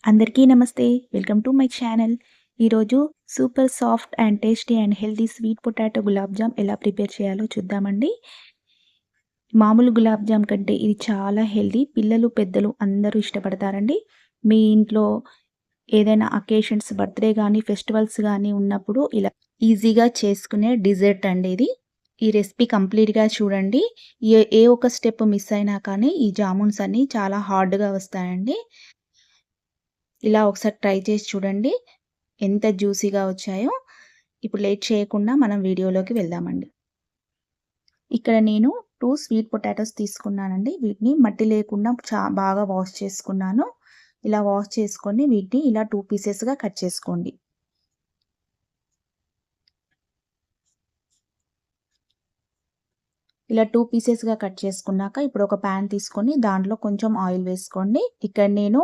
అందరికీ నమస్తే. Welcome to my channel. ఈరోజు super soft and tasty and healthy sweet potato gulab jam ఎలా ప్రిపేర్ చేయాలో చూద్దామండి. మామూలు గులాబ్ జామ్ కంటే ఇది చాలా హెల్తీ. పిల్లలు, పెద్దలు అందరూ ఇష్టపడతారండి. మీ ఇంట్లో ఏదైనా అకేషన్స్ బర్త్‌డే గానీ, ఫెస్టివల్స్ గానీ ఉన్నప్పుడు ఇలా ఈజీగా చేసుకునే డిజర్ట్ అండి ఇది. ఈ రెసిపీ కంప్లీట్‌గా చూడండి. ఏ ఒక్క స్టెప్ మిస్ అయినా కానీ ఈ జామున్స్ అన్నీ చాలా హార్డ్‌గా వస్తాయండి. ఇలా ఒకసారి ట్రై చేసి చూడండి. ఎంత జ్యూసీగా వచ్చాయో. ఇప్పుడు లేట్ చేయకుండా మనం వీడియోలోకి వెళ్దామండి. ఇక్కడ నేను 2 స్వీట్ పొటాటోస్ తీసుకున్నానండి. వీటిని మట్టి లేకుండా బాగా వాష్ చేసుకున్నాను. ఇలా వాష్ చేసుకొని వీటిని ఇలా 2 పీసెస్‌గా కట్ చేసుకోండి. ఇలా 2 పీసెస్‌గా కట్ చేసుకున్నాక ఇప్పుడు ఒక పాన్ తీసుకొని దాంట్లో కొంచెం ఆయిల్ వేసుకోండి. ఇక్కడ నేను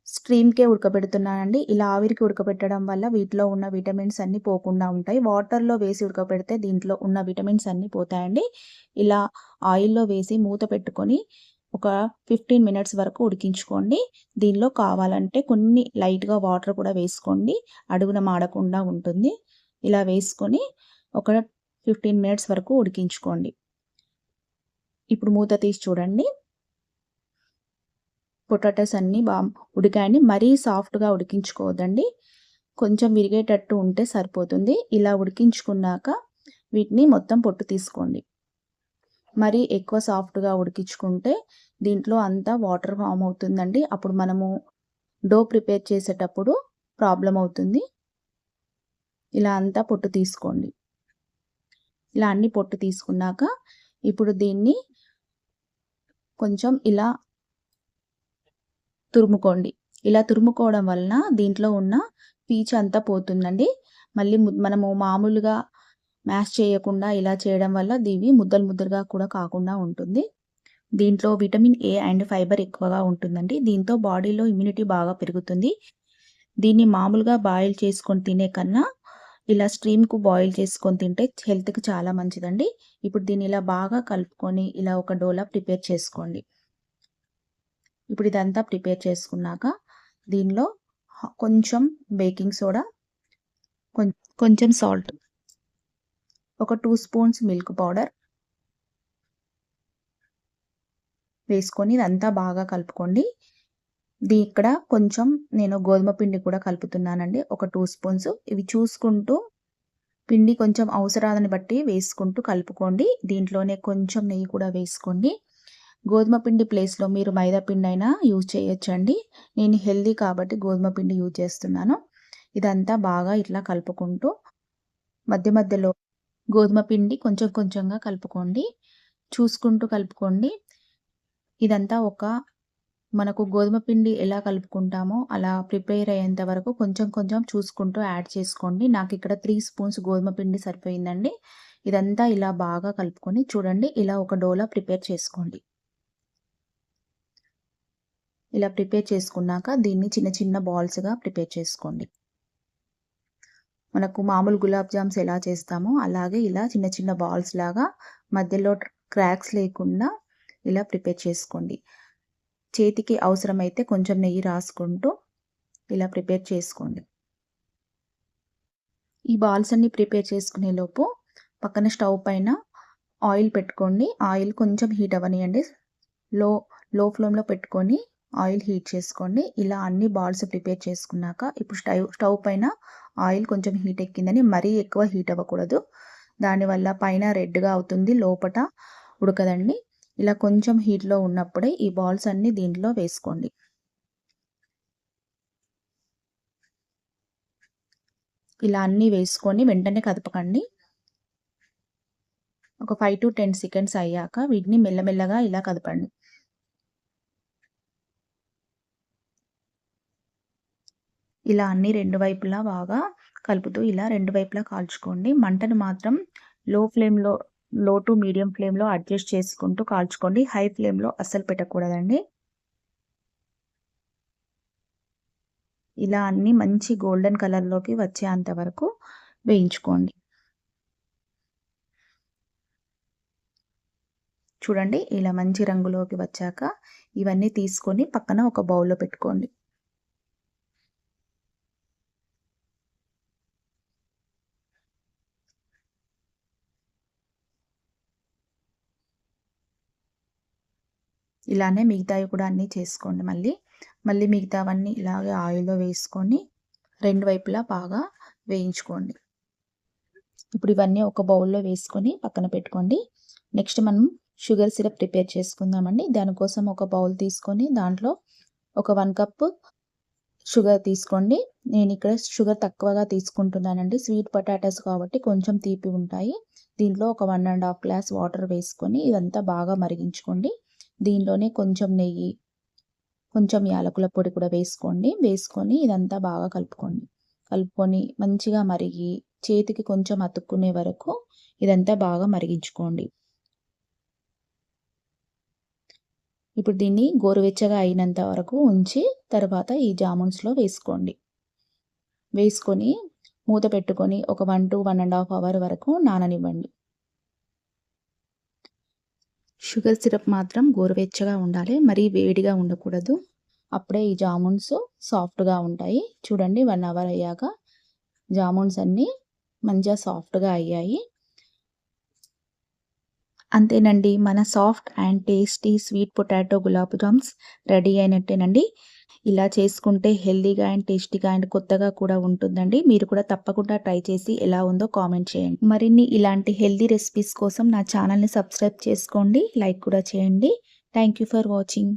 స్ట్రీమ్‌కే ఉడకబెడుతున్నానండి. ఇలా ఆవిరికి ఉడకబెట్టడం వల్ల వీటిలో ఉన్న విటమిన్స్ అన్నీ పోకుండా ఉంటాయి. వాటర్‌లో వేసి ఉడకబెడితే దీంట్లో ఉన్న విటమిన్స్ అన్నీ పోతాయండి. ఇలా ఆయిల్‌లో వేసి మూత పెట్టుకొని ఒక 15 మినిట్స్ వరకు ఉడికించుకోండి. దీనిలో కావాలంటే కొన్ని లైట్‌గా వాటర్ కూడా వేసుకోండి. అడుగున మాడకుండా ఉంటుంది. ఇలా వేసుకొని ఒక 15 మినిట్స్ వరకు ఉడికించుకోండి. ఇప్పుడు మూత తీసి చూడండి. పొటాటోస్ అన్నీ ఉడికాయని. మరీ సాఫ్ట్‌గా ఉడికించుకోవద్దండి. కొంచెం విరిగేటట్టు ఉంటే సరిపోతుంది. ఇలా ఉడికించుకున్నాక వీటిని మొత్తం పొట్టు తీసుకోండి. మరీ ఎక్కువ సాఫ్ట్‌గా ఉడికించుకుంటే దీంట్లో అంతా వాటర్ ఫామ్ అవుతుందండి. అప్పుడు మనము డో ప్రిపేర్ చేసేటప్పుడు ప్రాబ్లమ్ అవుతుంది. ఇలా అంతా పొట్టు తీసుకోండి. ఇలా అన్ని పొట్టు తీసుకున్నాక ఇప్పుడు దీన్ని కొంచెం ఇలా తురుముకోండి. ఇలా తురుముకోవడం వలన దీంట్లో ఉన్న పీచు అంతా పోతుందండి. మళ్ళీ మనము మామూలుగా మ్యాష్ చేయకుండా ఇలా చేయడం వల్ల ఇవి ముద్దలు ముద్దలుగా కూడా కాకుండా ఉంటుంది. దీంట్లో విటమిన్ ఏ అండ్ ఫైబర్ ఎక్కువగా ఉంటుందండి. దీంతో బాడీలో ఇమ్యూనిటీ బాగా పెరుగుతుంది. దీన్ని మామూలుగా బాయిల్ చేసుకొని తినే కన్నా ఇలా స్ట్రీమ్‌కు బాయిల్ చేసుకొని తింటే హెల్త్‌కి చాలా మంచిదండి. ఇప్పుడు దీన్ని ఇలా బాగా కలుపుకొని ఇలా ఒక డోలా ప్రిపేర్ చేసుకోండి. ఇప్పుడు ఇదంతా ప్రిపేర్ చేసుకున్నాక దీనిలో కొంచెం బేకింగ్ సోడా, కొంచెం సాల్ట్, ఒక 2 స్పూన్స్ మిల్క్ పౌడర్ వేసుకొని ఇదంతా బాగా కలుపుకోండి. ఇక్కడ కొంచెం నేను గోధుమ పిండి కూడా కలుపుతున్నానండి. ఒక 2 స్పూన్స్. ఇవి చూసుకుంటూ పిండి కొంచెం అవసరాన్ని బట్టి వేసుకుంటూ కలుపుకోండి. దీంట్లోనే కొంచెం నెయ్యి కూడా వేసుకోండి. గోధుమ పిండి ప్లేస్‌లో మీరు మైదా పిండి అయినా యూజ్ చేయొచ్చండి. నేను హెల్తీ కాబట్టి గోధుమ పిండి యూజ్ చేస్తున్నాను. ఇదంతా బాగా ఇట్లా కలుపుకుంటూ మధ్య మధ్యలో గోధుమ పిండి కొంచెం కొంచెంగా కలుపుకోండి. చూసుకుంటూ కలుపుకోండి. ఇదంతా మనకు గోధుమ పిండి ఎలా కలుపుకుంటామో అలా ప్రిపేర్ అయ్యేంత వరకు కొంచెం కొంచెం చూసుకుంటూ యాడ్ చేసుకోండి. నాకు ఇక్కడ 3 స్పూన్స్ గోధుమ పిండి సరిపోయిందండి. ఇదంతా ఇలా బాగా కలుపుకొని చూడండి ఇలా ఒక డోలా ప్రిపేర్ చేసుకోండి. ఇలా ప్రిపేర్ చేసుకున్నాక దీన్ని చిన్న చిన్న బాల్స్‌గా ప్రిపేర్ చేసుకోండి. మనకు మామూలు గులాబ్ జామ్స్ ఎలా చేస్తామో అలాగే ఇలా చిన్న చిన్న బాల్స్ లాగా మధ్యలో క్రాక్స్ లేకుండా ఇలా ప్రిపేర్ చేసుకోండి. చేతికి అవసరమైతే కొంచెం నెయ్యి రాసుకుంటూ ఇలా ప్రిపేర్ చేసుకోండి. ఈ బాల్స్ అన్ని ప్రిపేర్ చేసుకునే లోపు పక్కన స్టవ్ పైన ఆయిల్ పెట్టుకోండి. ఆయిల్ కొంచెం హీట్ అవ్వనియండి. లో లో ఫ్లేమ్‌లో పెట్టుకొని ఆయిల్ హీట్ చేసుకోండి. ఇలా అన్ని బాల్స్ ప్రిపేర్ చేసుకున్నాక ఇప్పుడు స్టవ్ పైన ఆయిల్ కొంచెం హీట్ ఎక్కిందని మరీ ఎక్కువ హీట్ అవ్వకూడదు. దానివల్ల పైన రెడ్‌గా అవుతుంది. లోపట ఉడకదండి. ఇలా కొంచెం హీట్‌లో ఉన్నప్పుడే ఈ బాల్స్ అన్నీ దీంట్లో వేసుకోండి. ఇలా అన్నీ వేసుకొని వెంటనే కదపకండి. ఒక 5-10 సెకండ్స్ అయ్యాక వీటిని మెల్లమెల్లగా ఇలా కదపండి. ఇలా అన్ని రెండు వైపులా బాగా కలుపుతూ ఇలా రెండు వైపులా కాల్చుకోండి. మంటను మాత్రం లో టు మీడియం ఫ్లేమ్‌లో అడ్జస్ట్ చేసుకుంటూ కాల్చుకోండి. హై ఫ్లేమ్‌లో అస్సలు పెట్టకూడదండి. ఇలా అన్నీ మంచి గోల్డెన్ కలర్‌లోకి వచ్చేంత వరకు వేయించుకోండి. చూడండి ఇలా మంచి రంగులోకి వచ్చాక ఇవన్నీ తీసుకొని పక్కన ఒక బౌల్‌లో పెట్టుకోండి. ఇలానే మిగతావి కూడా అన్నీ చేసుకోండి. మళ్ళీ మిగతావన్నీ ఇలాగే ఆయిల్‌లో వేసుకొని 2 వైపులా బాగా వేయించుకోండి. ఇప్పుడు ఇవన్నీ ఒక బౌల్‌లో వేసుకొని పక్కన పెట్టుకోండి. నెక్స్ట్ మనం షుగర్ సిరప్ ప్రిపేర్ చేసుకుందామండి. దానికోసం ఒక బౌల్ తీసుకొని దాంట్లో ఒక 1 కప్ షుగర్ తీసుకోండి. నేనిక్కడ షుగర్ తక్కువగా తీసుకుంటున్నానండి. స్వీట్ పొటాటోస్ కాబట్టి కొంచెం తీపి ఉంటాయి. దీంట్లో ఒక 1 ½ గ్లాస్ వాటర్ వేసుకొని ఇదంతా బాగా మరిగించుకోండి. దీనిలోనే కొంచెం నెయ్యి, కొంచెం యాలకుల పొడి కూడా వేసుకొని ఇదంతా బాగా కలుపుకొని మంచిగా మరిగి చేతికి కొంచెం అతుక్కునే వరకు ఇదంతా బాగా మరిగించుకోండి. ఇప్పుడు దీన్ని గోరువెచ్చగా అయినంత వరకు ఉంచి తర్వాత ఈ జామున్స్‌లో వేసుకొని మూత పెట్టుకొని ఒక 1 to 1 ½ అవర్ వరకు నాననివ్వండి. షుగర్ సిరప్ మాత్రం గోరువెచ్చగా ఉండాలి. మరీ వేడిగా ఉండకూడదు. అప్పుడే ఈ జామున్స్ సాఫ్ట్‌గా ఉంటాయి. చూడండి 1 అవర్ అయ్యాక జామున్స్ అన్నీ మంచిగా సాఫ్ట్‌గా అయ్యాయి. అంతేనండి. మన soft and tasty sweet potato gulab jams ready అయినట్టేనండి. ఇలా చేసుకుంటే హెల్తీగా అండ్ టేస్టీగా అండ్ కొత్తగా కూడా ఉంటుందండి. మీరు కూడా తప్పకుండా ట్రై చేసి ఎలా ఉందో కామెంట్ చేయండి. మరిన్ని ఇలాంటి హెల్తీ రెసిపీస్ కోసం నా ఛానల్‌ని సబ్స్క్రైబ్ చేసుకోండి. లైక్ కూడా చేయండి. Thank you for watching.